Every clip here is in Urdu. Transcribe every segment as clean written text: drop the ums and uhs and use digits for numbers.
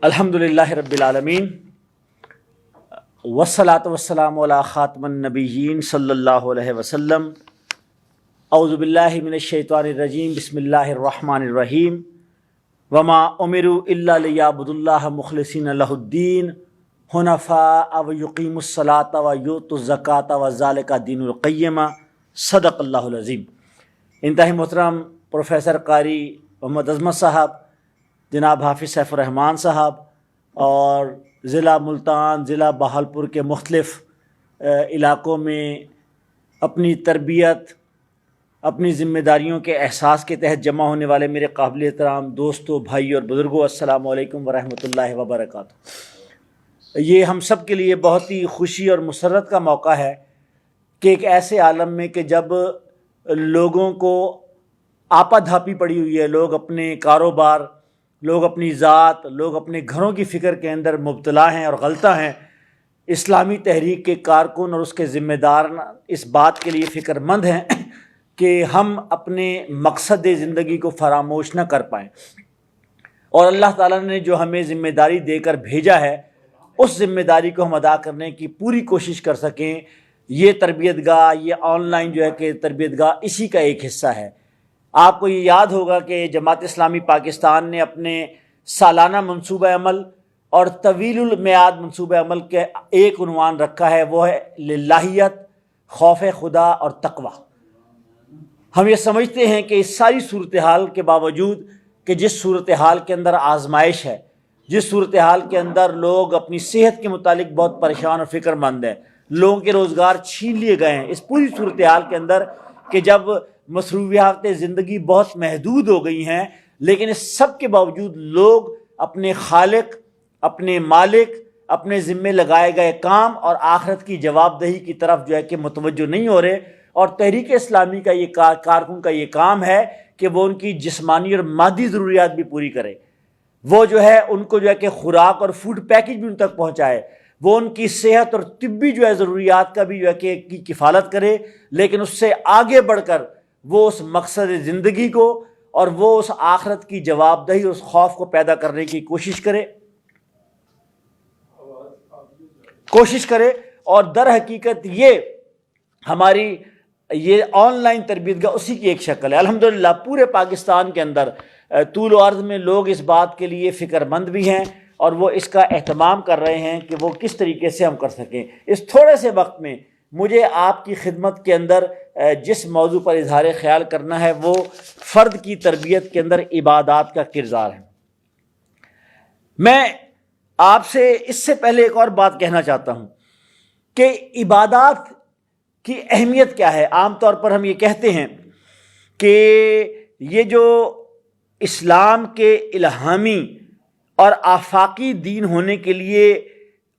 الحمدللہ رب العالمین والصلاۃ والسلام علی خاتم النبیین صلی اللہ علیہ وسلم۔ اعوذ باللہ من الشیطان الرجیم، بسم اللہ الرحمن الرحیم۔ وما امروا الا لیعبدوا اللہ مخلصین لہ الدین حنفاء ویقیموا الصلاۃ ویؤتوا الزکاۃ وذلک دین القیمہ، صدق اللہ العظیم۔ انتہائی محترم پروفیسر قاری محمد عظمت صاحب، جناب حافظ سیف الرحمان صاحب اور ضلع ملتان، ضلع بہاولپور کے مختلف علاقوں میں اپنی تربیت، اپنی ذمہ داریوں کے احساس کے تحت جمع ہونے والے میرے قابل احترام دوستوں، بھائی اور بزرگوں، السلام علیکم ورحمۃ اللہ وبرکاتہ۔ یہ ہم سب کے لیے بہت ہی خوشی اور مسرت کا موقع ہے کہ ایک ایسے عالم میں کہ جب لوگوں کو آپا دھاپی پڑی ہوئی ہے، لوگ اپنے کاروبار، لوگ اپنی ذات، لوگ اپنے گھروں کی فکر کے اندر مبتلا ہیں اور غلطہ ہیں، اسلامی تحریک کے کارکن اور اس کے ذمہ دار اس بات کے لیے فکر مند ہیں کہ ہم اپنے مقصد زندگی کو فراموش نہ کر پائیں، اور اللہ تعالیٰ نے جو ہمیں ذمہ داری دے کر بھیجا ہے اس ذمہ داری کو ہم ادا کرنے کی پوری کوشش کر سکیں۔ یہ تربیت گاہ، یہ آن لائن جو ہے کہ تربیت گاہ اسی کا ایک حصہ ہے۔ آپ کو یہ یاد ہوگا کہ جماعت اسلامی پاکستان نے اپنے سالانہ منصوبہ عمل اور طویل المیعاد منصوبہ عمل کے ایک عنوان رکھا ہے، وہ ہے للہیت، خوف خدا اور تقوی۔ ہم یہ سمجھتے ہیں کہ اس ساری صورتحال کے باوجود کہ جس صورتحال کے اندر آزمائش ہے، جس صورتحال کے اندر لوگ اپنی صحت کے متعلق بہت پریشان اور فکر مند ہیں، لوگوں کے روزگار چھین لیے گئے ہیں، اس پوری صورتحال کے اندر کہ جب مصروفیات زندگی بہت محدود ہو گئی ہیں، لیکن اس سب کے باوجود لوگ اپنے خالق، اپنے مالک، اپنے ذمے لگائے گئے کام اور آخرت کی جواب دہی کی طرف جو ہے کہ متوجہ نہیں ہو رہے۔ اور تحریک اسلامی کا یہ کارکن کا یہ کام ہے کہ وہ ان کی جسمانی اور مادی ضروریات بھی پوری کرے، وہ جو ہے ان کو جو ہے کہ خوراک اور فوڈ پیکج بھی ان تک پہنچائے، وہ ان کی صحت اور طبی جو ہے ضروریات کا بھی جو ہے کہ کی کفالت کرے، لیکن اس سے آگے بڑھ کر وہ اس مقصد زندگی کو اور وہ اس آخرت کی جواب دہی، اس خوف کو پیدا کرنے کی کوشش کرے۔ اور در حقیقت یہ ہماری یہ آن لائن تربیت گاہ اسی کی ایک شکل ہے۔ الحمدللہ پورے پاکستان کے اندر طول و عرض میں لوگ اس بات کے لیے فکر مند بھی ہیں اور وہ اس کا اہتمام کر رہے ہیں کہ وہ کس طریقے سے ہم کر سکیں۔ اس تھوڑے سے وقت میں مجھے آپ کی خدمت کے اندر جس موضوع پر اظہار خیال کرنا ہے وہ فرد کی تربیت کے اندر عبادات کا کردار ہے۔ میں آپ سے اس سے پہلے ایک اور بات کہنا چاہتا ہوں کہ عبادات کی اہمیت کیا ہے۔ عام طور پر ہم یہ کہتے ہیں کہ یہ جو اسلام کے الہامی اور آفاقی دین ہونے کے لیے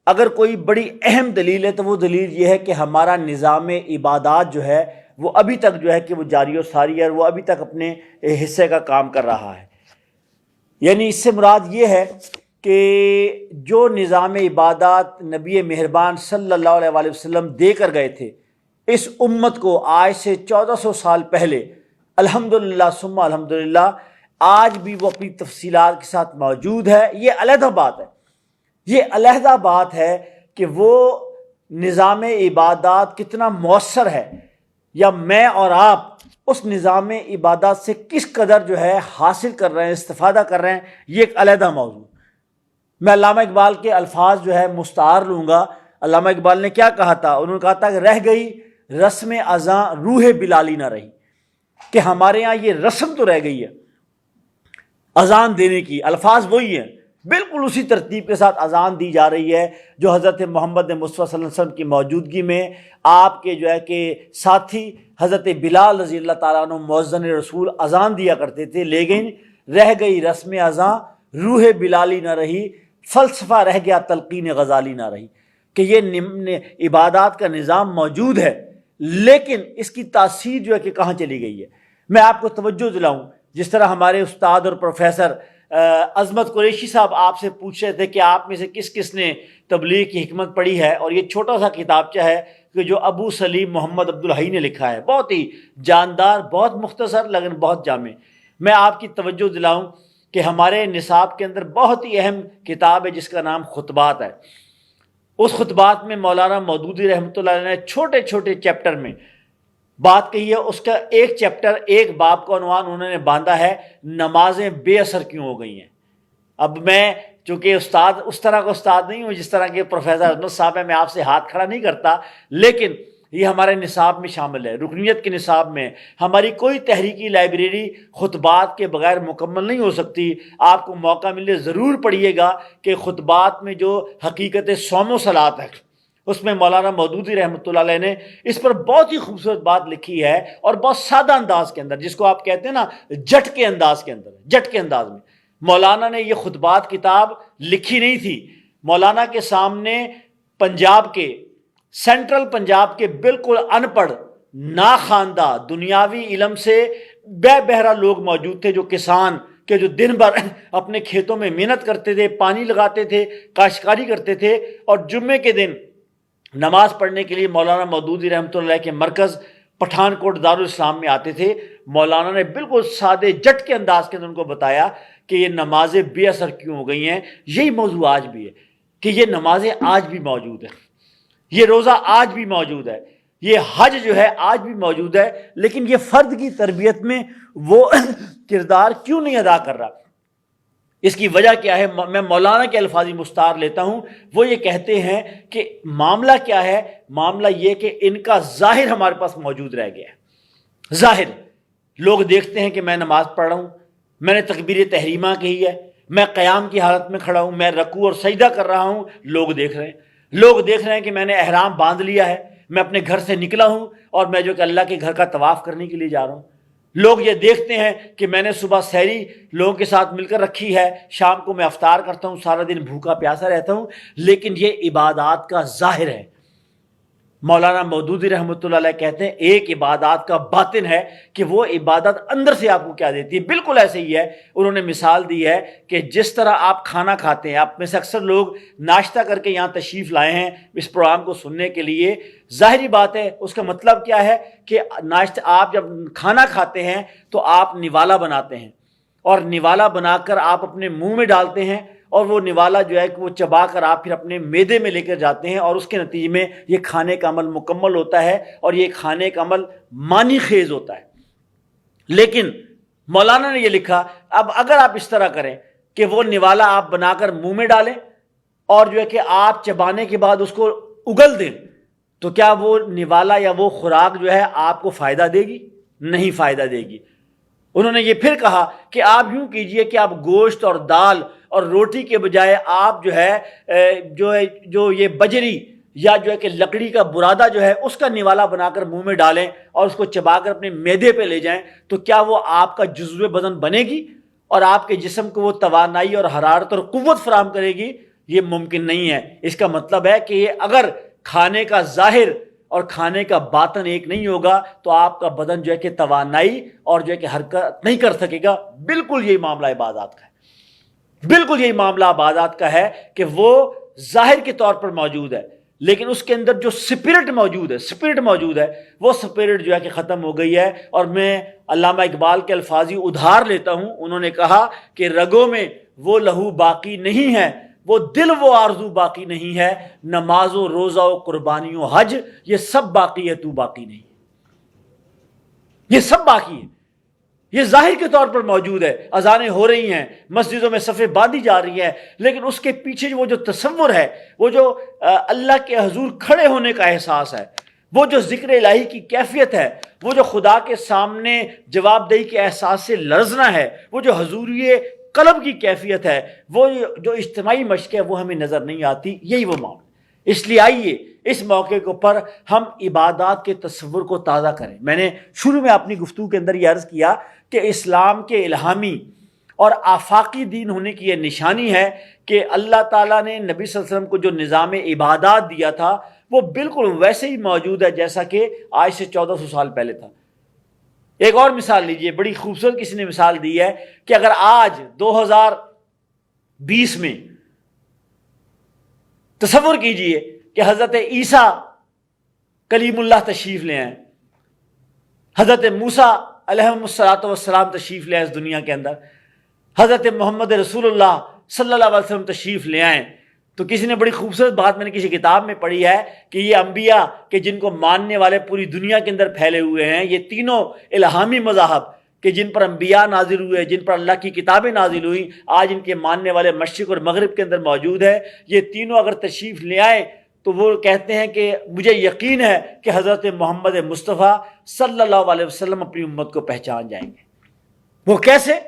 اگر کوئی بڑی اہم دلیل ہے تو وہ دلیل یہ ہے کہ ہمارا نظام عبادات جو ہے وہ ابھی تک جو ہے کہ وہ جاری و ساری ہے، اور وہ ابھی تک اپنے حصے کا کام کر رہا ہے۔ یعنی اس سے مراد یہ ہے کہ جو نظام عبادات نبی مہربان صلی اللہ علیہ وآلہ وسلم دے کر گئے تھے اس امت کو آج سے 1400 سال پہلے، الحمدللہ ثم الحمدللہ آج بھی وہ اپنی تفصیلات کے ساتھ موجود ہے۔ یہ علیحدہ بات ہے، یہ علیحدہ بات ہے کہ وہ نظام عبادات کتنا مؤثر ہے، یا میں اور آپ اس نظام عبادات سے کس قدر جو ہے حاصل کر رہے ہیں، استفادہ کر رہے ہیں، یہ ایک علیحدہ موضوع۔ میں علامہ اقبال کے الفاظ جو ہے مستعار لوں گا۔ علامہ اقبال نے کیا کہا تھا؟ انہوں نے کہا تھا کہ رہ گئی رسم اذاں روح بلالی نہ رہی، کہ ہمارے ہاں یہ رسم تو رہ گئی ہے اذان دینے کی، الفاظ وہی ہیں، بالکل اسی ترتیب کے ساتھ اذان دی جا رہی ہے جو حضرت محمد مصطفیٰ صلی اللہ علیہ وسلم کی موجودگی میں آپ کے جو ہے کہ ساتھی حضرت بلال رضی اللہ تعالیٰ عنہ مؤذن رسول اذان دیا کرتے تھے۔ لیکن رہ گئی رسم اذاں روح بلالی نہ رہی، فلسفہ رہ گیا تلقین غزالی نہ رہی، کہ یہ عبادات کا نظام موجود ہے لیکن اس کی تاثیر جو ہے کہ کہاں چلی گئی ہے۔ میں آپ کو توجہ دلاؤں، جس طرح ہمارے استاد اور پروفیسر عظمت قریشی صاحب آپ سے پوچھ رہے تھے کہ آپ میں سے کس کس نے تبلیغ کی حکمت پڑھی ہے، اور یہ چھوٹا سا کتابچہ ہے کہ جو ابو سلیم محمد عبدالحی نے لکھا ہے، بہت ہی جاندار، بہت مختصر لیکن بہت جامع۔ میں آپ کی توجہ دلاؤں کہ ہمارے نصاب کے اندر بہت ہی اہم کتاب ہے جس کا نام خطبات ہے. اس خطبات میں مولانا مودودی رحمۃ اللہ علیہ نے چھوٹے چھوٹے چیپٹر میں بات کہی ہے. اس کا ایک چیپٹر، ایک باب کا عنوان انہوں نے باندھا ہے نمازیں بے اثر کیوں ہو گئی ہیں. اب میں چونکہ استاد اس طرح کا استاد نہیں ہوں جس طرح کے پروفیسر عظمت صاحب ہیں، میں آپ سے ہاتھ کھڑا نہیں کرتا، لیکن یہ ہمارے نصاب میں شامل ہے، رکنیت کے نصاب میں. ہماری کوئی تحریکی لائبریری خطبات کے بغیر مکمل نہیں ہو سکتی. آپ کو موقع ملے ضرور پڑھیے گا کہ خطبات میں جو حقیقت صوم و صلات ہے اس میں مولانا مودودی رحمۃ اللہ علیہ نے اس پر بہت ہی خوبصورت بات لکھی ہے، اور بہت سادہ انداز کے اندر، جس کو آپ کہتے ہیں نا جٹ کے انداز کے اندر، جٹ کے انداز میں. مولانا نے یہ خطبات کتاب لکھی نہیں تھی. مولانا کے سامنے پنجاب کے، سینٹرل پنجاب کے بالکل ان پڑھ، ناخواندہ، دنیاوی علم سے بے بہرا لوگ موجود تھے، جو کسان کہ جو دن بھر اپنے کھیتوں میں محنت کرتے تھے، پانی لگاتے تھے، کاشتکاری کرتے تھے، اور جمعے کے دن نماز پڑھنے کے لیے مولانا مودودی رحمۃ اللہ علیہ کے مرکز پٹھان کوٹ دارالاسلام میں آتے تھے. مولانا نے بالکل سادے جٹ کے انداز کے اندر ان کو بتایا کہ یہ نمازیں بے اثر کیوں ہو گئی ہیں. یہی موضوع آج بھی ہے کہ یہ نمازیں آج بھی موجود ہیں، یہ روزہ آج بھی موجود ہے، یہ حج جو ہے آج بھی موجود ہے، لیکن یہ فرد کی تربیت میں وہ کردار کیوں نہیں ادا کر رہا؟ اس کی وجہ کیا ہے؟ میں مولانا کے الفاظی مستعار لیتا ہوں. وہ یہ کہتے ہیں کہ معاملہ کیا ہے؟ معاملہ یہ کہ ان کا ظاہر ہمارے پاس موجود رہ گیا ہے. ظاہر لوگ دیکھتے ہیں کہ میں نماز پڑھ رہا ہوں، میں نے تکبیر تحریمہ کہی ہے، میں قیام کی حالت میں کھڑا ہوں، میں رکوع اور سجدہ کر رہا ہوں. لوگ دیکھ رہے ہیں، لوگ دیکھ رہے ہیں کہ میں نے احرام باندھ لیا ہے، میں اپنے گھر سے نکلا ہوں اور میں جو کہ اللہ کے گھر کا طواف کرنے کے لیے جا رہا ہوں. لوگ یہ دیکھتے ہیں کہ میں نے صبح سحری لوگوں کے ساتھ مل کر رکھی ہے، شام کو میں افطار کرتا ہوں، سارا دن بھوکا پیاسا رہتا ہوں. لیکن یہ عبادات کا ظاہر ہے. مولانا مودودی رحمۃ اللہ علیہ کہتے ہیں ایک عبادات کا باطن ہے کہ وہ عبادت اندر سے آپ کو کیا دیتی ہے. بالکل ایسے ہی ہے. انہوں نے مثال دی ہے کہ جس طرح آپ کھانا کھاتے ہیں، آپ میں سے اکثر لوگ ناشتہ کر کے یہاں تشریف لائے ہیں اس پروگرام کو سننے کے لیے. ظاہری بات ہے، اس کا مطلب کیا ہے کہ ناشتہ آپ جب کھانا کھاتے ہیں تو آپ نوالا بناتے ہیں، اور نوالا بنا کر آپ اپنے منہ میں ڈالتے ہیں، اور وہ نوالا جو ہے کہ وہ چبا کر آپ پھر اپنے معدے میں لے کر جاتے ہیں، اور اس کے نتیجے میں یہ کھانے کا عمل مکمل ہوتا ہے، اور یہ کھانے کا عمل معنی خیز ہوتا ہے. لیکن مولانا نے یہ لکھا اب اگر آپ اس طرح کریں کہ وہ نوالا آپ بنا کر منہ میں ڈالیں اور جو ہے کہ آپ چبانے کے بعد اس کو اگل دیں، تو کیا وہ نوالا یا وہ خوراک جو ہے آپ کو فائدہ دے گی؟ نہیں فائدہ دے گی. انہوں نے یہ پھر کہا کہ آپ یوں کیجئے کہ آپ گوشت اور دال اور روٹی کے بجائے آپ جو یہ بجری یا جو ہے کہ لکڑی کا برادہ جو ہے اس کا نوالا بنا کر منہ میں ڈالیں اور اس کو چبا کر اپنے معدے پہ لے جائیں، تو کیا وہ آپ کا جزو بدن بنے گی اور آپ کے جسم کو وہ توانائی اور حرارت اور قوت فراہم کرے گی؟ یہ ممکن نہیں ہے. اس کا مطلب ہے کہ یہ اگر کھانے کا ظاہر اور کھانے کا باطن ایک نہیں ہوگا تو آپ کا بدن جو ہے کہ توانائی اور جو ہے کہ حرکت نہیں کر سکے گا. بالکل یہی معاملہ عبادات کا ہے، بالکل یہی معاملہ عبادات کا ہے کہ وہ ظاہر کے طور پر موجود ہے، لیکن اس کے اندر جو سپرٹ موجود ہے وہ سپرٹ جو ہے کہ ختم ہو گئی ہے. اور میں علامہ اقبال کے الفاظی ادھار لیتا ہوں. انہوں نے کہا کہ رگوں میں وہ لہو باقی نہیں ہے، وہ دل وہ آرزو باقی نہیں ہے، نماز و روزہ و قربانی و حج یہ سب باقی ہے، تو باقی نہیں. یہ سب باقی ہے، یہ ظاہر کے طور پر موجود ہے. اذانیں ہو رہی ہیں، مسجدوں میں صفیں باندھی جا رہی ہیں، لیکن اس کے پیچھے وہ جو تصور ہے، وہ جو اللہ کے حضور کھڑے ہونے کا احساس ہے، وہ جو ذکر الہی کی کیفیت ہے، وہ جو خدا کے سامنے جواب دہی کے احساس سے لرزنا ہے، وہ جو حضوری قلب کی کیفیت ہے، وہ جو اجتماعی مشق ہے، وہ ہمیں نظر نہیں آتی. یہی وہ معاملہ. اس لیے آئیے اس موقع کے اوپر ہم عبادات کے تصور کو تازہ کریں. میں نے شروع میں اپنی گفتگو کے اندر یہ عرض کیا کہ اسلام کے الہامی اور آفاقی دین ہونے کی یہ نشانی ہے کہ اللہ تعالیٰ نے نبی صلی اللہ علیہ وسلم کو جو نظام عبادات دیا تھا وہ بالکل ویسے ہی موجود ہے جیسا کہ آج سے 1400 سال پہلے تھا. ایک اور مثال لیجئے، بڑی خوبصورت کسی نے مثال دی ہے کہ اگر آج 2020 میں تصور کیجئے کہ حضرت عیسیٰ کلیم اللہ تشریف لے آئیں، حضرت موسیٰ علیہ الصلوۃ والسلام تشریف لے آئیں اس دنیا کے اندر، حضرت محمد رسول اللہ صلی اللہ علیہ وسلم تشریف لے آئیں تو کسی نے بڑی خوبصورت بات میں نے کسی کتاب میں پڑھی ہے کہ یہ انبیاء کہ جن کو ماننے والے پوری دنیا کے اندر پھیلے ہوئے ہیں، یہ تینوں الہامی مذاہب کہ جن پر انبیاء نازل ہوئے، جن پر اللہ کی کتابیں نازل ہوئیں، آج ان کے ماننے والے مشرق اور مغرب کے اندر موجود ہیں، یہ تینوں اگر تشریف لے آئیں تو وہ کہتے ہیں کہ مجھے یقین ہے کہ حضرت محمد مصطفیٰ صلی اللہ علیہ وسلم اپنی امت کو پہچان جائیں گے۔ وہ کیسے؟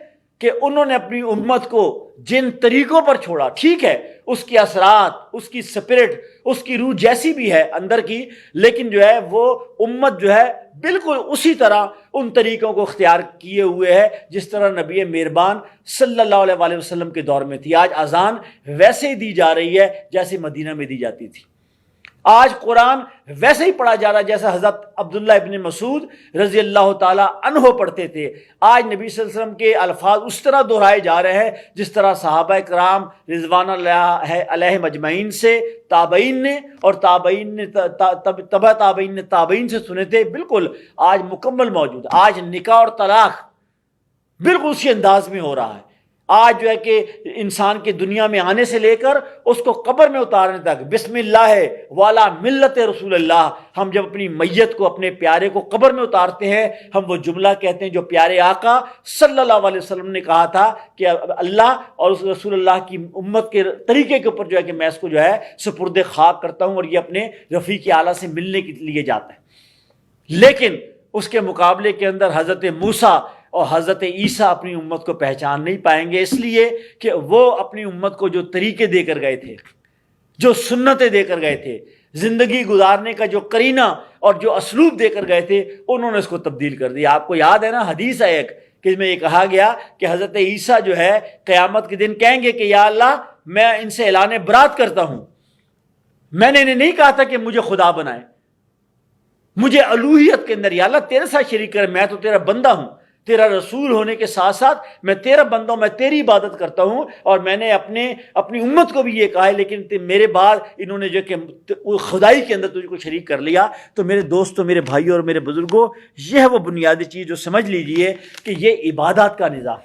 کہ انہوں نے اپنی امت کو جن طریقوں پر چھوڑا، ٹھیک ہے اس کی اثرات، اس کی سپرٹ، اس کی روح جیسی بھی ہے اندر کی، لیکن جو ہے وہ امت جو ہے بالکل اسی طرح ان طریقوں کو اختیار کیے ہوئے ہے جس طرح نبی مہربان صلی اللہ علیہ وسلم کے دور میں تھی۔ آج اذان ویسے ہی دی جا رہی ہے جیسے مدینہ میں دی جاتی تھی، آج قرآن ویسے ہی پڑھا جا رہا ہے جیسا حضرت عبداللہ ابن مسعود رضی اللہ تعالی عنہ پڑھتے تھے۔ آج نبی صلی اللہ علیہ وسلم کے الفاظ اس طرح دہرائے جا رہے ہیں جس طرح صحابہ کرام رضوان اللہ علیہم اجمعین سے تابعین نے اور تابعین نے تبع تابعین نے تابعین سے سنے تھے، بالکل آج مکمل موجود ہے۔ آج نکاح اور طلاق بالکل اسی انداز میں ہو رہا ہے۔ آج جو ہے کہ انسان کے دنیا میں آنے سے لے کر اس کو قبر میں اتارنے تک بسم اللہ والا ملت رسول اللہ، ہم جب اپنی میت کو، اپنے پیارے کو قبر میں اتارتے ہیں، ہم وہ جملہ کہتے ہیں جو پیارے آقا صلی اللہ علیہ وسلم نے کہا تھا کہ اللہ اور اس رسول اللہ کی امت کے طریقے کے اوپر جو ہے کہ میں اس کو جو ہے سپرد خاک کرتا ہوں، اور یہ اپنے رفیق اعلیٰ سے ملنے کے لیے جاتا ہے۔ لیکن اس کے مقابلے کے اندر حضرت موسیٰ اور حضرت عیسیٰ اپنی امت کو پہچان نہیں پائیں گے، اس لیے کہ وہ اپنی امت کو جو طریقے دے کر گئے تھے، جو سنتیں دے کر گئے تھے، زندگی گزارنے کا جو قرینہ اور جو اسلوب دے کر گئے تھے، انہوں نے اس کو تبدیل کر دیا۔ آپ کو یاد ہے نا حدیث ہے ایک کہ میں یہ کہا گیا کہ حضرت عیسیٰ جو ہے قیامت کے دن کہیں گے کہ یا اللہ میں ان سے اعلان برات کرتا ہوں، میں نے انہیں نہیں کہا تھا کہ مجھے خدا بنائے، مجھے الوہیت کے اندر یا اللہ تیرے ساتھ شریک کر، میں تو تیرا بندہ ہوں، تیرا رسول ہونے کے ساتھ ساتھ میں تیرا بندہ ہوں، میں تیری عبادت کرتا ہوں، اور میں نے اپنی امت کو بھی یہ کہا ہے، لیکن میرے بعد انہوں نے جو کہ خدائی کے اندر تجھ کو شریک کر لیا۔ تو میرے دوستوں، میرے بھائیوں اور میرے بزرگوں، یہ ہے وہ بنیادی چیز جو سمجھ لیجئے کہ یہ عبادات کا نظام،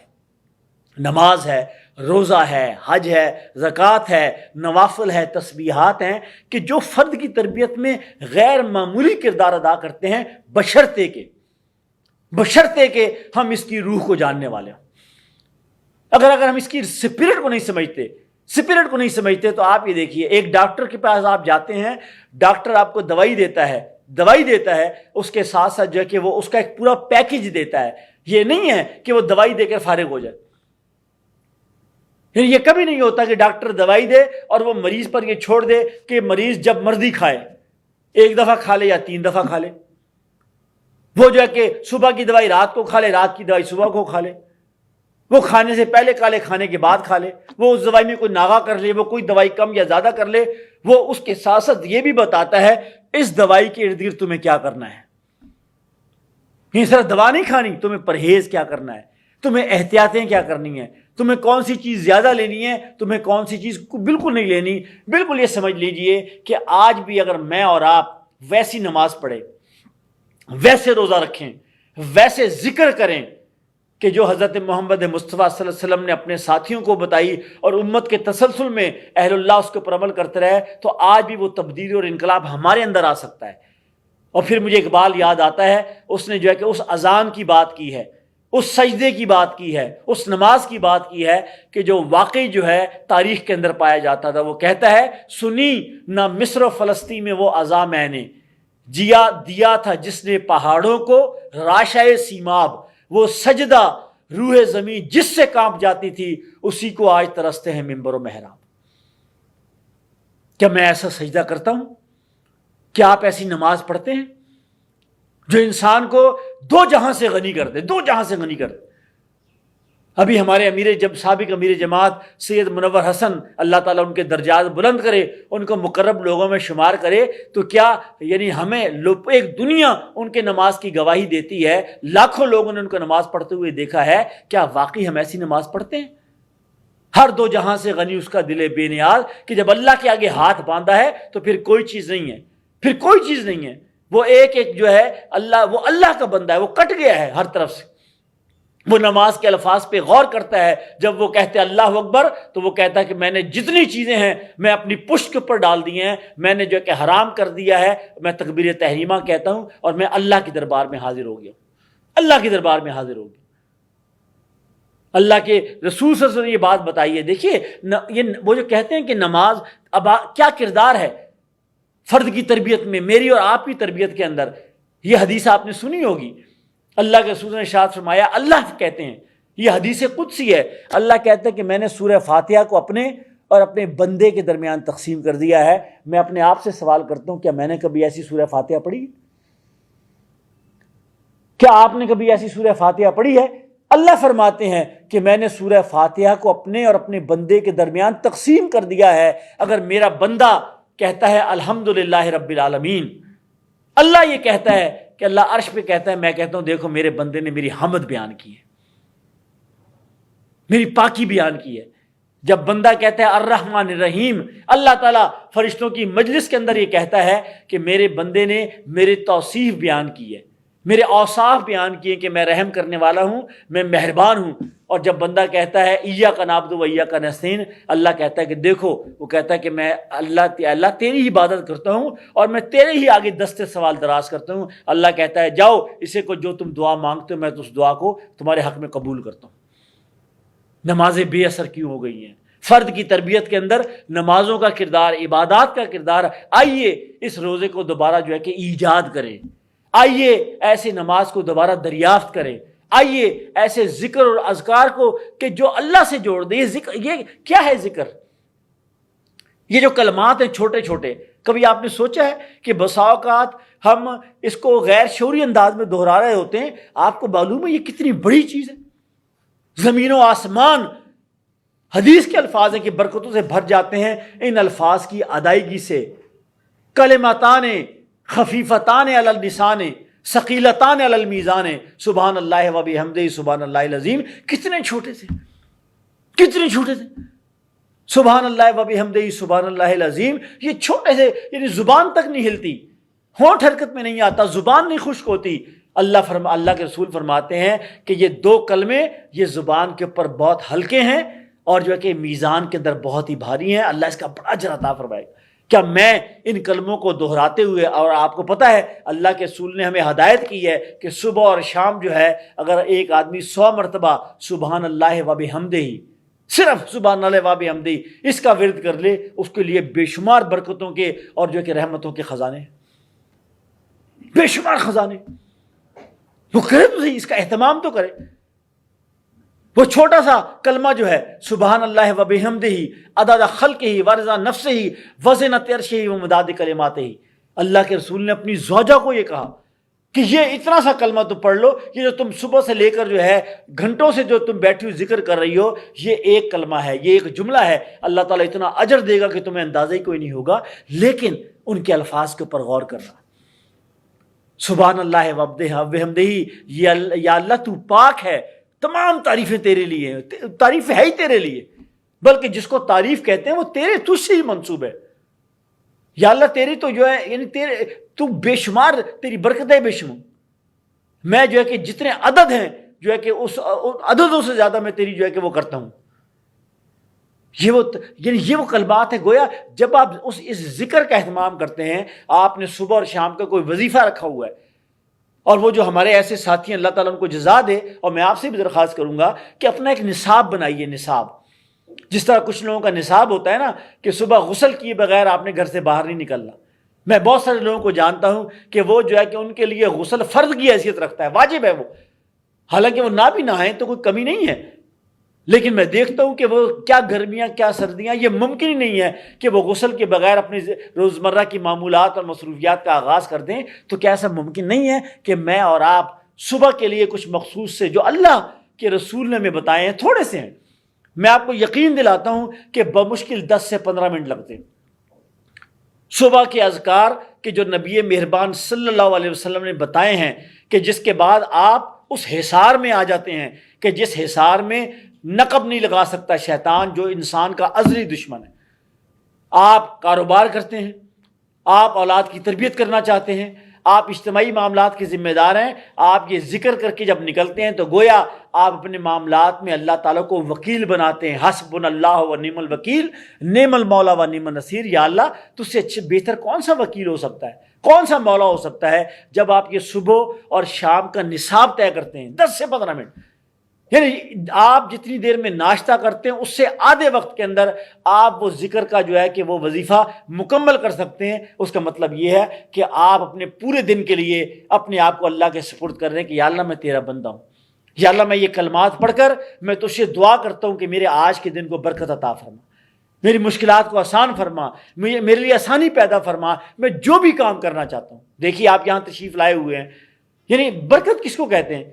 نماز ہے، روزہ ہے، حج ہے، زکوٰۃ ہے، نوافل ہے، تسبیحات ہیں، کہ جو فرد کی تربیت میں غیر معمولی کردار ادا کرتے ہیں، بشرطے کہ ہم اس کی روح کو جاننے والے ہوں۔ اگر ہم اس کی سپرٹ کو نہیں سمجھتے تو آپ یہ دیکھیے، ایک ڈاکٹر کے پاس آپ جاتے ہیں، ڈاکٹر آپ کو دوائی دیتا ہے، اس کے ساتھ ساتھ جو ہے کہ وہ اس کا ایک پورا پیکج دیتا ہے۔ یہ نہیں ہے کہ وہ دوائی دے کر فارغ ہو جائے، یہ کبھی نہیں ہوتا کہ ڈاکٹر دوائی دے اور وہ مریض پر یہ چھوڑ دے کہ مریض جب مرضی کھائے، ایک دفعہ کھا لے یا 3 دفعہ کھا لے، وہ جو ہے کہ صبح کی دوائی رات کو کھا لے، رات کی دوائی صبح کو کھا لے، وہ کھانے سے پہلے کھا لے، کھانے کے بعد کھا لے، وہ اس دوائی میں کوئی ناغہ کر لے، وہ کوئی دوائی کم یا زیادہ کر لے، وہ اس کے ساتھ ساتھ یہ بھی بتاتا ہے اس دوائی کے ارد گرد تمہیں کیا کرنا ہے۔ یہ صرف دوا نہیں کھانی، تمہیں پرہیز کیا کرنا ہے، تمہیں احتیاطیں کیا کرنی ہیں، تمہیں کون سی چیز زیادہ لینی ہے، تمہیں کون سی چیز بالکل نہیں لینی۔ بالکل یہ سمجھ لیجئے کہ آج بھی اگر میں اور آپ ویسی نماز پڑھیں، ویسے روزہ رکھیں، ویسے ذکر کریں کہ جو حضرت محمد مصطفیٰ صلی اللہ علیہ وسلم نے اپنے ساتھیوں کو بتائی، اور امت کے تسلسل میں اہل اللہ اس کے اوپر عمل کرتے رہے، تو آج بھی وہ تبدیلی اور انقلاب ہمارے اندر آ سکتا ہے۔ اور پھر مجھے اقبال یاد آتا ہے، اس نے جو ہے کہ اس اذان کی بات کی ہے، اس سجدے کی بات کی ہے، اس نماز کی بات کی ہے کہ جو واقعی جو ہے تاریخ کے اندر پایا جاتا تھا۔ وہ کہتا ہے سنی نہ مصر و فلسطین میں وہ اذان میں نے جیا دیا تھا جس نے پہاڑوں کو راشۂ سیماب، وہ سجدہ روح زمین جس سے کانپ جاتی تھی اسی کو آج ترستے ہیں منبر و محراب۔ کیا میں ایسا سجدہ کرتا ہوں؟ کیا آپ ایسی نماز پڑھتے ہیں جو انسان کو 2 جہاں سے غنی کر دے، 2 جہاں سے غنی کر دے؟ ابھی ہمارے سابق امیر جماعت سید منور حسن، اللہ تعالیٰ ان کے درجات بلند کرے، ان کو مقرب لوگوں میں شمار کرے، تو کیا یعنی ہمیں ایک دنیا ان کے نماز کی گواہی دیتی ہے، لاکھوں لوگوں نے ان کو نماز پڑھتے ہوئے دیکھا ہے، کیا واقعی ہم ایسی نماز پڑھتے ہیں؟ ہر 2 جہاں سے غنی اس کا دل بے نیاز، کہ جب اللہ کے آگے ہاتھ باندھا ہے تو پھر کوئی چیز نہیں ہے، پھر کوئی چیز نہیں ہے۔ وہ ایک جو ہے اللہ، وہ اللہ کا بندہ ہے، وہ کٹ گیا ہے ہر طرف سے، وہ نماز کے الفاظ پہ غور کرتا ہے. جب وہ کہتے ہیں اللہ اکبر تو وہ کہتا ہے کہ میں نے جتنی چیزیں ہیں میں اپنی پشت کے اوپر ڈال دی ہیں, میں نے جو ہے کہ حرام کر دیا ہے. میں تکبیر تحریمہ کہتا ہوں اور میں اللہ کے دربار میں حاضر ہو گیا, اللہ کے دربار میں حاضر ہو گیا. اللہ کے رسول صلی اللہ علیہ وسلم نے یہ بات بتائی ہے. دیکھیے یہ وہ جو کہتے ہیں کہ نماز اب کیا کردار ہے فرد کی تربیت میں, میری اور آپ کی تربیت کے اندر. یہ حدیث آپ نے سنی ہوگی, اللہ کے رسول نے ارشاد فرمایا, اللہ کہتے ہیں, یہ حدیث قدسی ہے, اللہ کہتے ہیں کہ میں نے سورہ فاتحہ کو اپنے اور اپنے بندے کے درمیان تقسیم کر دیا ہے. میں اپنے آپ سے سوال کرتا ہوں, کیا میں نے کبھی ایسی سورہ فاتحہ پڑھی؟ کیا آپ نے کبھی ایسی سورہ فاتحہ پڑھی ہے؟ اللہ فرماتے ہیں کہ میں نے سورہ فاتحہ کو اپنے اور اپنے بندے کے درمیان تقسیم کر دیا ہے. اگر میرا بندہ کہتا ہے الحمدللہ رب العالمین, اللہ یہ کہتا ہے کہ اللہ عرش پہ کہتا ہے, میں کہتا ہوں دیکھو میرے بندے نے میری حمد بیان کی ہے, میری پاکی بیان کی ہے. جب بندہ کہتا ہے الرحمن الرحیم, اللہ تعالیٰ فرشتوں کی مجلس کے اندر یہ کہتا ہے کہ میرے بندے نے میری توصیف بیان کی ہے, میرے اوصاف بیان کیے کہ میں رحم کرنے والا ہوں, میں مہربان ہوں. اور جب بندہ کہتا ہے ایاک نعبد و ایاک نستعین, اللہ کہتا ہے کہ دیکھو, وہ کہتا ہے کہ میں اللہ تیری ہی عبادت کرتا ہوں اور میں تیرے ہی آگے دستے سوال دراز کرتا ہوں. اللہ کہتا ہے جاؤ اسے کو جو تم دعا مانگتے ہو میں اس دعا کو تمہارے حق میں قبول کرتا ہوں. نمازیں بے اثر کیوں ہو گئی ہیں؟ فرد کی تربیت کے اندر نمازوں کا کردار, عبادات کا کردار. آئیے اس روزے کو دوبارہ جو ہے کہ ایجاد کریں, آئیے ایسے نماز کو دوبارہ دریافت کریں, آئیے ایسے ذکر اور اذکار کو کہ جو اللہ سے جوڑ دے. یہ ذکر, یہ کیا ہے ذکر؟ یہ جو کلمات ہیں چھوٹے چھوٹے, کبھی آپ نے سوچا ہے کہ بسا اوقات ہم اس کو غیر شعوری انداز میں دہرا رہے ہوتے ہیں. آپ کو معلوم ہے یہ کتنی بڑی چیز ہے؟ زمین و آسمان حدیث کے الفاظ ہیں کہ برکتوں سے بھر جاتے ہیں ان الفاظ کی ادائیگی سے. کلماتان خفیفتان علی اللسان ثقیلتان علی المیزان سبحان اللہ و بحمدہ سبحان اللہ العظیم. کتنے چھوٹے سے, کتنے چھوٹے سے, سبحان اللہ و بحمدہ سبحان اللہ العظیم. یہ چھوٹے سے, یعنی زبان تک نہیں ہلتی, ہونٹ حرکت میں نہیں آتا, زبان نہیں خشک ہوتی. اللہ کے رسول فرماتے ہیں کہ یہ دو کلمے یہ زبان کے اوپر بہت ہلکے ہیں اور جو ہے کہ میزان کے اندر بہت ہی بھاری ہیں. اللہ اس کا بڑا اجر عطا فرمائے. کیا میں ان کلموں کو دہراتے ہوئے, اور آپ کو پتہ ہے اللہ کے رسول نے ہمیں ہدایت کی ہے کہ صبح اور شام جو ہے اگر ایک آدمی 100 مرتبہ سبحان اللہ و بحمدہ, صرف سبحان اللہ و بحمدہ اس کا ورد کر لے, اس کے لیے بے شمار برکتوں کے اور جو ہے کہ رحمتوں کے خزانے, بے شمار خزانے. وہ کرے تو صحیح, اس کا اہتمام تو کرے. وہ چھوٹا سا کلمہ جو ہے سبحان اللہ و بحمدہ عدد خلقہ ورضا نفسہ وزنۃ عرشہ و مداد کلماتہ. اللہ کے رسول نے اپنی زوجہ کو یہ کہا کہ یہ اتنا سا کلمہ تو پڑھ لو, یہ جو تم صبح سے لے کر جو ہے گھنٹوں سے جو تم بیٹھی ہوئی ذکر کر رہی ہو, یہ ایک کلمہ ہے, یہ ایک جملہ ہے. اللہ تعالیٰ اتنا اجر دے گا کہ تمہیں اندازہ ہی کوئی نہیں ہوگا. لیکن ان کے الفاظ کے اوپر غور کرنا, سبحان اللہ و بحمدہ, یا اللہ تو پاک ہے, تمام تعریفیں تیرے لیے ہیں. تعریف ہے ہی تیرے لیے, بلکہ جس کو تعریف کہتے ہیں وہ تیرے تجھ سے ہی منسوب ہے. یا اللہ تیری تو جو ہے یعنی تیرے تو بے شمار, تیری برکتیں بے شمار. میں جو ہے کہ جتنے عدد ہیں جو ہے کہ اس عددوں سے زیادہ میں تیری جو ہے کہ وہ کرتا ہوں. یہ وہ کلمات ہیں. گویا جب آپ اس ذکر کا اہتمام کرتے ہیں, آپ نے صبح اور شام کا کوئی وظیفہ رکھا ہوا ہے, اور وہ جو ہمارے ایسے ساتھی ہیں اللہ تعالیٰ ان کو جزا دے, اور میں آپ سے بھی درخواست کروں گا کہ اپنا ایک نصاب بنائیے. نصاب, جس طرح کچھ لوگوں کا نصاب ہوتا ہے نا کہ صبح غسل کیے بغیر آپ نے گھر سے باہر نہیں نکلنا. میں بہت سارے لوگوں کو جانتا ہوں کہ وہ جو ہے کہ ان کے لیے غسل فرض کی حیثیت رکھتا ہے, واجب ہے وہ, حالانکہ وہ نہ بھی نہائیں تو کوئی کمی نہیں ہے. لیکن میں دیکھتا ہوں کہ وہ کیا گرمیاں کیا سردیاں, یہ ممکن ہی نہیں ہے کہ وہ غسل کے بغیر اپنی روزمرہ کی معمولات اور مصروفیات کا آغاز کر دیں. تو کیا ایسا ممکن نہیں ہے کہ میں اور آپ صبح کے لیے کچھ مخصوص سے جو اللہ کے رسول نے ہمیں بتائے ہیں تھوڑے سے ہیں, میں آپ کو یقین دلاتا ہوں کہ بمشکل 10 سے 15 منٹ لگتے ہیں. صبح کے اذکار کہ جو نبی مہربان صلی اللہ علیہ وسلم نے بتائے ہیں کہ جس کے بعد آپ اس حصار میں آ جاتے ہیں کہ جس حصار میں نقب نہیں لگا سکتا شیطان, جو انسان کا ازلی دشمن ہے. آپ کاروبار کرتے ہیں, آپ اولاد کی تربیت کرنا چاہتے ہیں, آپ اجتماعی معاملات کے ذمہ دار ہیں. آپ یہ ذکر کر کے جب نکلتے ہیں تو گویا آپ اپنے معاملات میں اللہ تعالیٰ کو وکیل بناتے ہیں. حسبنا اللہ و نعم الوکیل، نعم المولا و نعم النصیر. یا اللہ تجھ سے اچھے بہتر کون سا وکیل ہو سکتا ہے، کون سا مولا ہو سکتا ہے. جب آپ یہ صبح اور شام کا نصاب طے کرتے ہیں 10 سے 15 منٹ، یعنی آپ جتنی دیر میں ناشتہ کرتے ہیں اس سے آدھے وقت کے اندر آپ وہ ذکر کا جو ہے کہ وہ وظیفہ مکمل کر سکتے ہیں. اس کا مطلب یہ ہے کہ آپ اپنے پورے دن کے لیے اپنے آپ کو اللہ کے سپرد کر رہے ہیں کہ یا اللہ میں تیرا بندہ ہوں. یا اللہ میں یہ کلمات پڑھ کر میں تجھ سے دعا کرتا ہوں کہ میرے آج کے دن کو برکت عطا فرما، میری مشکلات کو آسان فرما، میرے لیے آسانی پیدا فرما، میں جو بھی کام کرنا چاہتا ہوں. دیکھیے آپ یہاں تشریف لائے ہوئے ہیں، یعنی برکت کس کو کہتے ہیں؟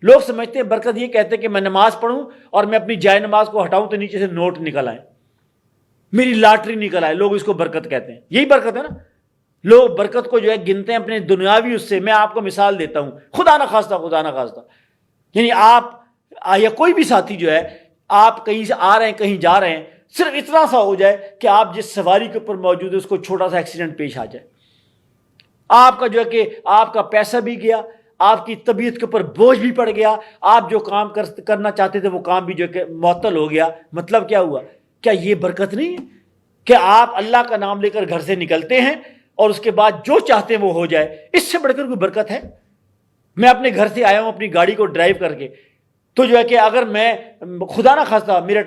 لوگ سمجھتے ہیں برکت یہ کہتے ہیں کہ میں نماز پڑھوں اور میں اپنی جائے نماز کو ہٹاؤں تو نیچے سے نوٹ نکل آئے، میری لاٹری نکل آئے. لوگ اس کو برکت کہتے ہیں. یہی برکت ہے نا. لوگ برکت کو جو ہے گنتے ہیں اپنے دنیاوی اس سے. میں آپ کو مثال دیتا ہوں، خدا نہ خواستہ یعنی آپ یا کوئی بھی ساتھی جو ہے، آپ کہیں سے آ رہے ہیں کہیں جا رہے ہیں، صرف اتنا سا ہو جائے کہ آپ جس سواری کے اوپر موجود ہے اس کو چھوٹا سا ایکسیڈنٹ پیش آ جائے، آپ کا جو ہے کہ آپ کا پیسہ بھی گیا، آپ کی طبیعت کے اوپر بوجھ بھی پڑ گیا، آپ جو کام کرنا چاہتے تھے وہ کام بھی جو کہ معطل ہو گیا. مطلب کیا ہوا؟ کیا یہ برکت نہیں ہے کہ آپ اللہ کا نام لے کر گھر سے نکلتے ہیں اور اس کے بعد جو چاہتے ہیں وہ ہو جائے؟ اس سے بڑھ کر کوئی برکت ہے؟ میں اپنے گھر سے آیا ہوں اپنی گاڑی کو ڈرائیو کر کے، تو جو ہے کہ اگر میں خدا نہ خواستہ میرا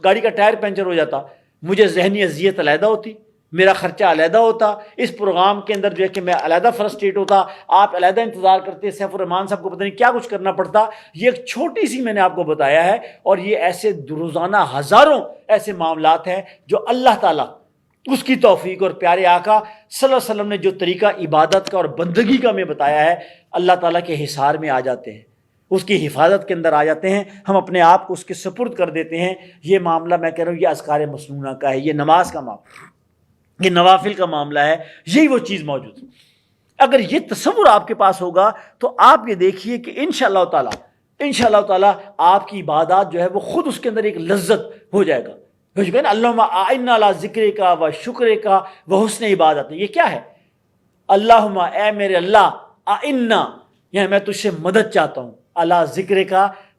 گاڑی کا ٹائر پنچر ہو جاتا، مجھے ذہنی اذیت علیحدہ ہوتی، میرا خرچہ علیحدہ ہوتا، اس پروگرام کے اندر جو ہے کہ میں علیحدہ فرسٹریٹ ہوتا، آپ علیحدہ انتظار کرتے، سیف الرحمان صاحب کو پتہ نہیں کیا کچھ کرنا پڑتا. یہ ایک چھوٹی سی میں نے آپ کو بتایا ہے، اور یہ ایسے روزانہ ہزاروں ایسے معاملات ہیں جو اللہ تعالیٰ اس کی توفیق اور پیارے آقا صلی اللہ علیہ وسلم نے جو طریقہ عبادت کا اور بندگی کا ہمیں بتایا ہے، اللہ تعالیٰ کے حصار میں آ جاتے ہیں، اس کی حفاظت کے اندر آ جاتے ہیں، ہم اپنے آپ کو اس کے سپرد کر دیتے ہیں. یہ معاملہ میں کہہ رہا ہوں یہ اذکار مسنونہ کا ہے، یہ نماز کا معاملہ، یہ نوافل کا معاملہ ہے. یہی وہ چیز موجود ہے. اگر یہ تصور آپ کے پاس ہوگا تو آپ یہ دیکھیے کہ انشاءاللہ تعالیٰ آپ کی عبادات جو ہے وہ خود اس کے اندر ایک لذت ہو جائے گا. اللہم اعنا علی ذکرک و شکرک و حسن عبادت. یہ کیا ہے؟ اللہم اے میرے اللہ، اعنا یعنی میں تجھ سے مدد چاہتا ہوں، علی ذکرک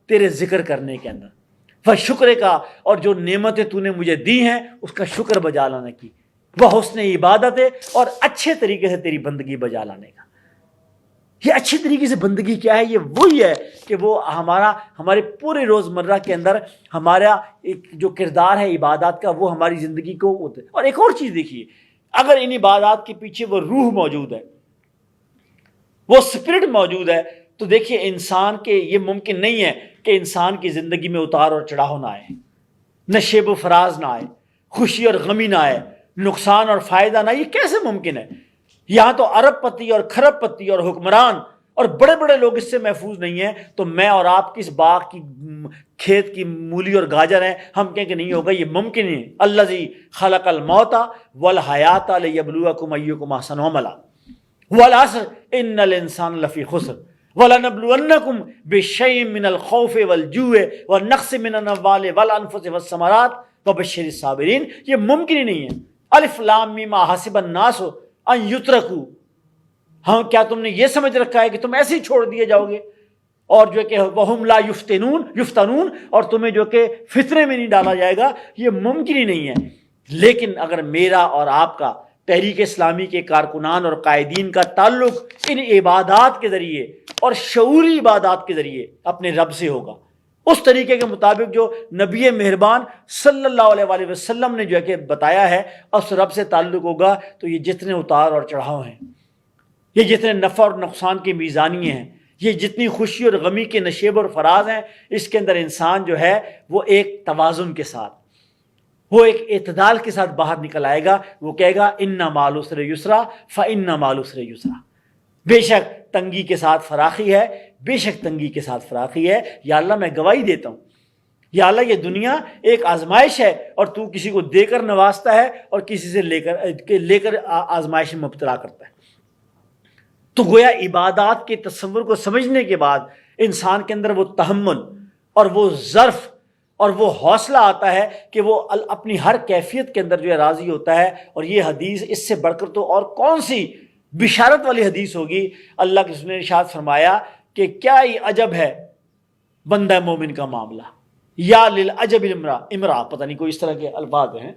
تیرے ذکر کرنے کے اندر، و شکرک اور جو نعمتیں تو نے مجھے دی ہیں اس کا شکر بجا لانے کی، وہ حسن عبادت ہے اور اچھے طریقے سے تیری بندگی بجا لانے کا. یہ اچھے طریقے سے بندگی کیا ہے؟ یہ وہی ہے کہ وہ ہمارے پورے روزمرہ کے اندر ہمارا ایک جو کردار ہے عبادات کا وہ ہماری زندگی کو ہوتا ہے. اور ایک اور چیز دیکھیے، اگر ان عبادات کے پیچھے وہ روح موجود ہے، وہ اسپرٹ موجود ہے، تو دیکھیے انسان کے یہ ممکن نہیں ہے کہ انسان کی زندگی میں اتار اور چڑھاؤ نہ آئے، نشیب و فراز نہ آئے، خوشی اور غمی نہ آئے، نقصان اور فائدہ نہ. یہ کیسے ممکن ہے؟ یہاں تو ارب پتی اور کھرب پتی اور حکمران اور بڑے بڑے لوگ اس سے محفوظ نہیں ہیں، تو میں اور آپ کس باغ کی کھیت کی مولی اور گاجر ہیں ہم کہیں کہ نہیں ہوگا؟ یہ ممکن ہے. الذی خلق الموت والحیات لیبلوکم ایکم احسن عملا والعصر ان الانسان لفی خسر وَلَنَبْلُوَنَّكُمْ بِشَيْءٍ مِّنَ الْخَوْفِ وَالْجُوعِ وَالنَّقْصِ مِنَ الْأَمْوَالِ وَالْأَنفُسِ وَالثَّمَرَاتِ وَبَشِّرِ الصَّابِرِينَ. یہ ممکن ہی نہیں ہے. الف لام میم حسب الناس ان یترکوا. ہاں کیا تم نے یہ سمجھ رکھا ہے کہ تم ایسے ہی چھوڑ دیے جاؤ گے اور جو کہ وہم لا یفتنون اور تمہیں جو کہ فتنے میں نہیں ڈالا جائے گا؟ یہ ممکن ہی نہیں ہے. لیکن اگر میرا اور آپ کا تحریک اسلامی کے کارکنان اور قائدین کا تعلق ان عبادات کے ذریعے اور شعوری عبادات کے ذریعے اپنے رب سے ہوگا، اس طریقے کے مطابق جو نبی مہربان صلی اللہ علیہ وآلہ وسلم نے جو ہے کہ بتایا ہے، اس رب سے تعلق ہوگا، تو یہ جتنے اتار اور چڑھاؤ ہیں، یہ جتنے نفع اور نقصان کی میزانیے ہیں، یہ جتنی خوشی اور غمی کے نشیب اور فراز ہیں، اس کے اندر انسان جو ہے وہ ایک توازن کے ساتھ، وہ ایک اعتدال کے ساتھ باہر نکل آئے گا. وہ کہے گا ان مع العسر یسرا فان مع العسر یسرا. بے شک تنگی کے ساتھ فراخی ہے، بے شک تنگی کے ساتھ فراخی ہے. یا اللہ میں گواہی دیتا ہوں، یا اللہ یہ دنیا ایک آزمائش ہے اور تو کسی کو دے کر نوازتا ہے اور کسی سے لے کر آزمائش میں مبتلا کرتا ہے. تو گویا عبادات کے تصور کو سمجھنے کے بعد انسان کے اندر وہ تحمل اور وہ ظرف اور وہ حوصلہ آتا ہے کہ وہ اپنی ہر کیفیت کے اندر جو ہے راضی ہوتا ہے. اور یہ حدیث اس سے بڑھ کر تو اور کون سی بشارت والی حدیث ہوگی۔ اللہ کے رسول نے ارشاد فرمایا کہ کیا ہی عجب ہے بندہ مومن کا معاملہ، یا للعجب امرا، پتہ نہیں کوئی اس طرح کے الفاظ ہیں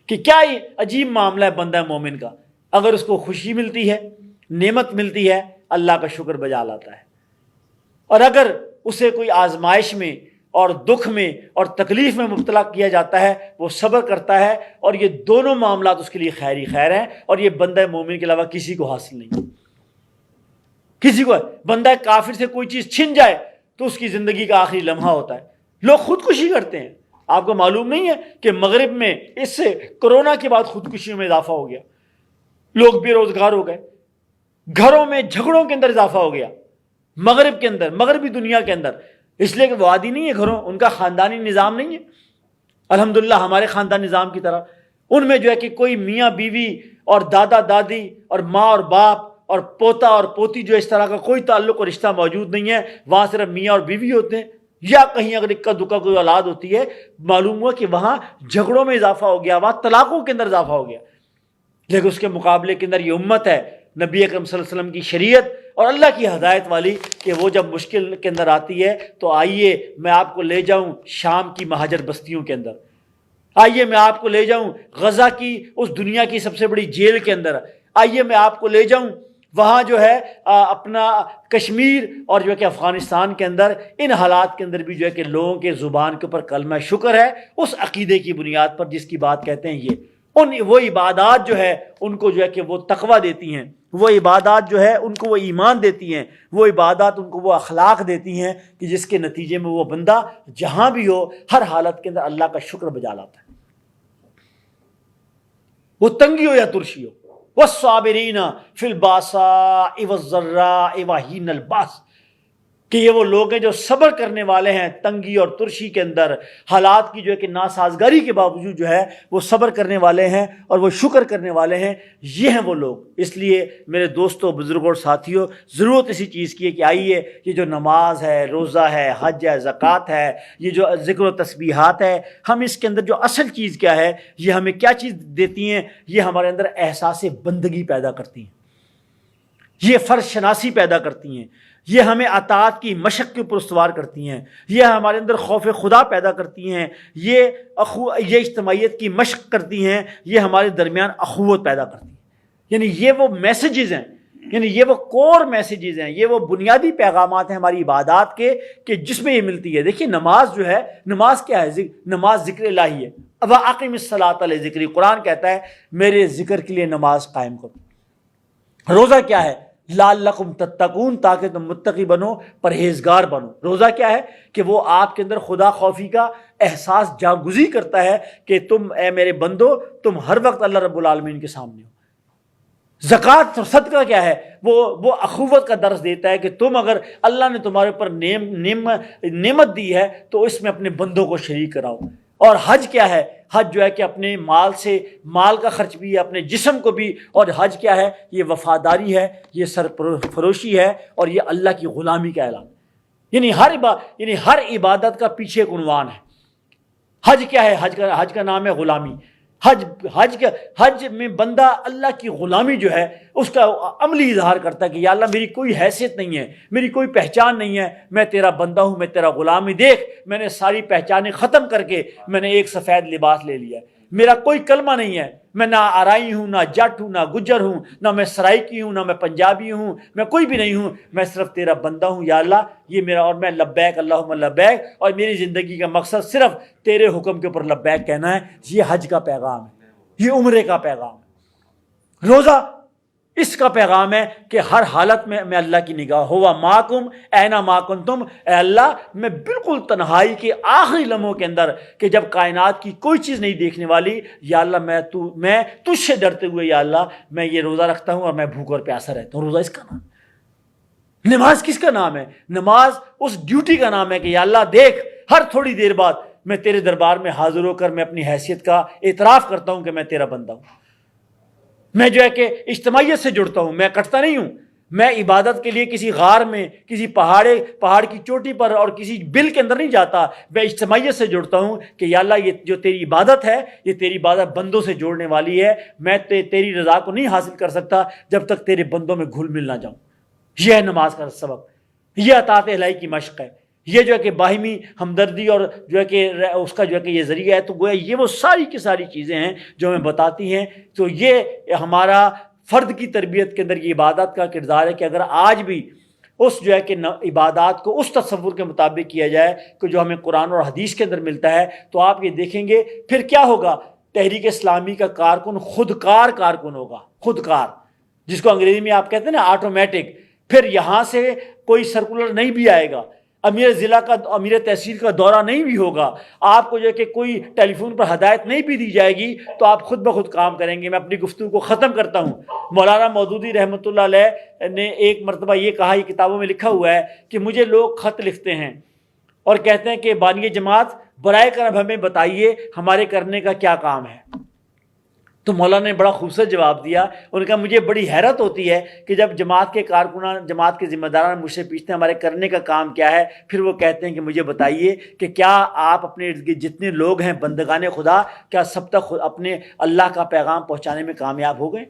کہ کیا ہی عجیب معاملہ ہے بندہ مومن کا، اگر اس کو خوشی ملتی ہے، نعمت ملتی ہے، اللہ کا شکر بجا لاتا ہے، اور اگر اسے کوئی آزمائش میں اور دکھ میں اور تکلیف میں مبتلا کیا جاتا ہے وہ صبر کرتا ہے، اور یہ دونوں معاملات اس کے لیے خیر ہی خیر ہیں، اور یہ بندہ مومن کے علاوہ کسی کو حاصل نہیں، کسی کو۔ بندہ کافر سے کوئی چیز چھن جائے تو اس کی زندگی کا آخری لمحہ ہوتا ہے، لوگ خودکشی کرتے ہیں۔ آپ کو معلوم نہیں ہے کہ مغرب میں اس سے کرونا کے بعد خودکشیوں میں اضافہ ہو گیا، لوگ بے روزگار ہو گئے، گھروں میں جھگڑوں کے اندر اضافہ ہو گیا، مغرب کے اندر، مغربی دنیا کے اندر، اس لیے کہ وہ عادی نہیں ہے گھروں، ان کا خاندانی نظام نہیں ہے الحمدللہ ہمارے خاندان نظام کی طرح۔ ان میں جو ہے کہ کوئی میاں بیوی اور دادا دادی اور ماں اور باپ اور پوتا اور پوتی جو اس طرح کا کوئی تعلق اور رشتہ موجود نہیں ہے، وہاں صرف میاں اور بیوی ہوتے ہیں، یا کہیں اگر اکا دکا کوئی اولاد ہوتی ہے، معلوم ہوا کہ وہاں جھگڑوں میں اضافہ ہو گیا، وہاں طلاقوں کے اندر اضافہ ہو گیا۔ لیکن اس کے مقابلے کے اندر یہ امت ہے نبی اکرم صلی اللہ علیہ وسلم کی شریعت اور اللہ کی ہدایت والی، کہ وہ جب مشکل کے اندر آتی ہے تو آئیے میں آپ کو لے جاؤں شام کی مہاجر بستیوں کے اندر، آئیے میں آپ کو لے جاؤں غزہ کی اس دنیا کی سب سے بڑی جیل کے اندر، آئیے میں آپ کو لے جاؤں وہاں جو ہے اپنا کشمیر اور جو ہے کہ افغانستان کے اندر، ان حالات کے اندر بھی جو ہے کہ لوگوں کے زبان کے اوپر کلمہ شکر ہے اس عقیدے کی بنیاد پر جس کی بات کہتے ہیں یہ، وہ عبادات جو ہے ان کو جو ہے کہ وہ تقویٰ دیتی ہیں، وہ عبادات جو ہے ان کو وہ ایمان دیتی ہیں، وہ عبادات ان کو وہ اخلاق دیتی ہیں کہ جس کے نتیجے میں وہ بندہ جہاں بھی ہو ہر حالت کے اندر اللہ کا شکر بجا لاتا ہے، وہ تنگی ہو یا ترشی ہو۔ والصابرین فی الباساء والضراء وحین الباس، کہ یہ وہ لوگ ہیں جو صبر کرنے والے ہیں تنگی اور ترشی کے اندر، حالات کی جو ہے کہ ناسازگاری کے باوجود جو ہے وہ صبر کرنے والے ہیں اور وہ شکر کرنے والے ہیں، یہ ہیں وہ لوگ۔ اس لیے میرے دوستوں، بزرگوں اور ساتھیوں، ضرورت اسی چیز کی ہے کہ آئیے یہ جو نماز ہے، روزہ ہے، حج ہے، زکوٰۃ ہے، یہ جو ذکر و تسبیحات ہے، ہم اس کے اندر جو اصل چیز کیا ہے، یہ ہمیں کیا چیز دیتی ہیں؟ یہ ہمارے اندر احساس بندگی پیدا کرتی ہیں، یہ فرض شناسی پیدا کرتی ہیں، یہ ہمیں اطاعت کی مشق کے اوپر استوار کرتی ہیں، یہ ہمارے اندر خوف خدا پیدا کرتی ہیں، یہ اجتماعیت کی مشق کرتی ہیں، یہ ہمارے درمیان اخوت پیدا کرتی ہیں۔ یعنی یہ وہ میسیجز ہیں، یعنی یہ وہ کور میسیجز ہیں، یہ وہ بنیادی پیغامات ہیں ہماری عبادات کے کہ جس میں یہ ملتی ہے۔ دیکھیے نماز جو ہے، نماز کیا ہے؟ نماز ذکر الہی ہے۔ وَأَقِمِ الصَّلَاةَ لِذِكْرِی، قرآن کہتا ہے میرے ذکر کے لیے نماز قائم کرو۔ روزہ کیا ہے؟ لعلکم تتقون، تاکہ تم متقی بنو، پرہیزگار بنو۔ روزہ کیا ہے؟ کہ وہ آپ کے اندر خدا خوفی کا احساس جاگزی کرتا ہے کہ تم اے میرے بندو تم ہر وقت اللہ رب العالمین کے سامنے ہو۔ زکوٰۃ اور صدقہ کیا ہے؟ وہ اخوت کا درس دیتا ہے کہ تم اگر اللہ نے تمہارے اوپر نعمت دی ہے تو اس میں اپنے بندوں کو شریک کراؤ۔ اور حج کیا ہے؟ حج جو ہے کہ اپنے مال سے، مال کا خرچ بھی ہے، اپنے جسم کو بھی، اور حج کیا ہے؟ یہ وفاداری ہے، یہ سرفروشی ہے، اور یہ اللہ کی غلامی کا اعلان۔ یعنی ہر عبادت کا پیچھے ایک عنوان ہے۔ حج کیا ہے؟ حج کا نام ہے غلامی۔ حج میں بندہ اللہ کی غلامی جو ہے اس کا عملی اظہار کرتا ہے کہ یا اللہ میری کوئی حیثیت نہیں ہے، میری کوئی پہچان نہیں ہے، میں تیرا بندہ ہوں، میں تیرا غلام ہی، دیکھ میں نے ساری پہچانیں ختم کر کے میں نے ایک سفید لباس لے لیا ہے، میرا کوئی کلمہ نہیں ہے، میں نہ آرائی ہوں، نہ جٹ ہوں، نہ گجر ہوں، نہ میں سرائکی ہوں، نہ میں پنجابی ہوں، میں کوئی بھی نہیں ہوں، میں صرف تیرا بندہ ہوں یا اللہ، یہ میرا، اور میں لبیک اللہم لبیک، اور میری زندگی کا مقصد صرف تیرے حکم کے اوپر لبیک کہنا ہے۔ یہ حج کا پیغام ہے، یہ عمرے کا پیغام ہے۔ روزہ اس کا پیغام ہے کہ ہر حالت میں اللہ کی نگاہ ہوا ماکم اینا ما کنتم، اے اللہ میں بالکل تنہائی کے آخری لمحوں کے اندر کہ جب کائنات کی کوئی چیز نہیں دیکھنے والی، یا اللہ میں تجھ سے ڈرتے ہوئے یا اللہ میں یہ روزہ رکھتا ہوں اور میں بھوک اور پیاسا رہتا ہوں۔ روزہ اس کا نام ہے۔ نماز کس کا نام ہے؟ نماز اس ڈیوٹی کا نام ہے کہ یا اللہ دیکھ ہر تھوڑی دیر بعد میں تیرے دربار میں حاضر ہو کر میں اپنی حیثیت کا اعتراف کرتا ہوں کہ میں تیرا بندہ ہوں۔ میں جو ہے کہ اجتماعیت سے جڑتا ہوں، میں کٹتا نہیں ہوں، میں عبادت کے لیے کسی غار میں، کسی پہاڑ کی چوٹی پر اور کسی بل کے اندر نہیں جاتا، میں اجتماعیت سے جڑتا ہوں کہ یا اللہ یہ جو تیری عبادت ہے، یہ تیری عبادت بندوں سے جوڑنے والی ہے، میں تیری رضا کو نہیں حاصل کر سکتا جب تک تیرے بندوں میں گھل مل نہ جاؤں۔ یہ ہے نماز کا سبق، یہ اطاعت الہی کی مشق ہے، یہ جو ہے کہ باہمی ہمدردی اور جو ہے کہ اس کا جو ہے کہ یہ ذریعہ ہے۔ تو گویا یہ وہ ساری کی ساری چیزیں ہیں جو ہمیں بتاتی ہیں۔ تو یہ ہمارا فرد کی تربیت کے اندر یہ عبادات کا کردار ہے کہ اگر آج بھی اس جو ہے کہ عبادات کو اس تصور کے مطابق کیا جائے کہ جو ہمیں قرآن اور حدیث کے اندر ملتا ہے، تو آپ یہ دیکھیں گے پھر کیا ہوگا، تحریک اسلامی کا کارکن خودکار کارکن ہوگا، خودکار، جس کو انگریزی میں آپ کہتے ہیں نا آٹومیٹک۔ پھر یہاں سے کوئی سرکولر نہیں بھی آئے گا، امیر ضلع کا، امیر تحصیل کا دورہ نہیں بھی ہوگا، آپ کو جو ہے کہ کوئی ٹیلی فون پر ہدایت نہیں بھی دی جائے گی، تو آپ خود بخود کام کریں گے۔ میں اپنی گفتگو کو ختم کرتا ہوں۔ مولانا مودودی رحمۃ اللہ علیہ نے ایک مرتبہ یہ کہا، یہ کتابوں میں لکھا ہوا ہے کہ مجھے لوگ خط لکھتے ہیں اور کہتے ہیں کہ بانی جماعت برائے کرم ہمیں بتائیے ہمارے کرنے کا کیا کام ہے۔ تو مولانا نے بڑا خوبصورت جواب دیا، انہوں نے کہا مجھے بڑی حیرت ہوتی ہے کہ جب جماعت کے کارکنان، جماعت کے ذمہ داران مجھ سے پوچھتے ہیں ہمارے کرنے کا کام کیا ہے، پھر وہ کہتے ہیں کہ مجھے بتائیے کہ کیا آپ اپنے ارد گرد جتنے لوگ ہیں بندگان خدا، کیا سب تک اپنے اللہ کا پیغام پہنچانے میں کامیاب ہو گئے؟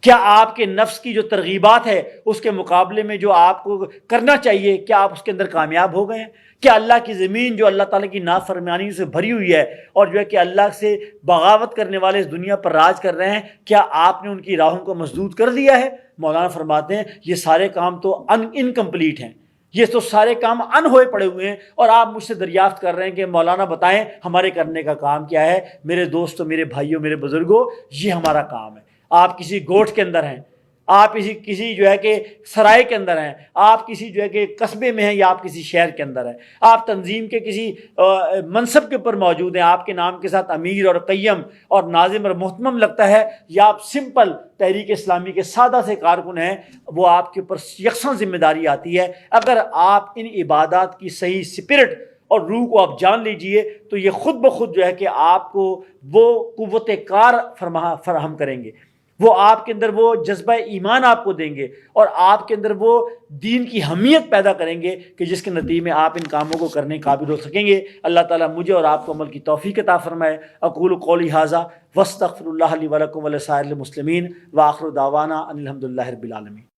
کیا آپ کے نفس کی جو ترغیبات ہے اس کے مقابلے میں جو آپ کو کرنا چاہیے، کیا آپ اس کے اندر کامیاب ہو گئے ہیں؟ کیا اللہ کی زمین جو اللہ تعالیٰ کی نافرمانی سے بھری ہوئی ہے اور جو ہے کہ اللہ سے بغاوت کرنے والے اس دنیا پر راج کر رہے ہیں، کیا آپ نے ان کی راہوں کو مسدود کر دیا ہے؟ مولانا فرماتے ہیں یہ سارے کام تو انکمپلیٹ ہیں، یہ تو سارے کام ان ہوئے پڑے ہوئے ہیں، اور آپ مجھ سے دریافت کر رہے ہیں کہ مولانا بتائیں ہمارے کرنے کا کام کیا ہے۔ میرے دوستوں، میرے بھائیوں، میرے بزرگوں، یہ ہمارا کام ہے۔ آپ کسی گوٹھ کے اندر ہیں، آپ کسی جو ہے کہ سرائے کے اندر ہیں، آپ کسی جو ہے کہ قصبے میں ہیں، یا آپ کسی شہر کے اندر ہیں، آپ تنظیم کے کسی منصب کے اوپر موجود ہیں، آپ کے نام کے ساتھ امیر اور قیم اور ناظم اور محتمم لگتا ہے، یا آپ سمپل تحریک اسلامی کے سادہ سے کارکن ہیں، وہ آپ کے اوپر یکساں ذمہ داری آتی ہے۔ اگر آپ ان عبادات کی صحیح اسپرٹ اور روح کو آپ جان لیجئے تو یہ خود بخود جو ہے کہ آپ کو وہ قوت کار فراہم کریں گے، وہ آپ کے اندر وہ جذبہ ایمان آپ کو دیں گے، اور آپ کے اندر وہ دین کی حمیت پیدا کریں گے کہ جس کے نتیجے میں آپ ان کاموں کو کرنے قابل ہو سکیں گے۔ اللہ تعالیٰ مجھے اور آپ کو عمل کی توفیق عطا فرمائے۔ اقول قولی ھذا واستغفر اللہ لی ولکم ولسائر المسلمین، وآخر دعوانا ان الحمد للہ رب العالمین۔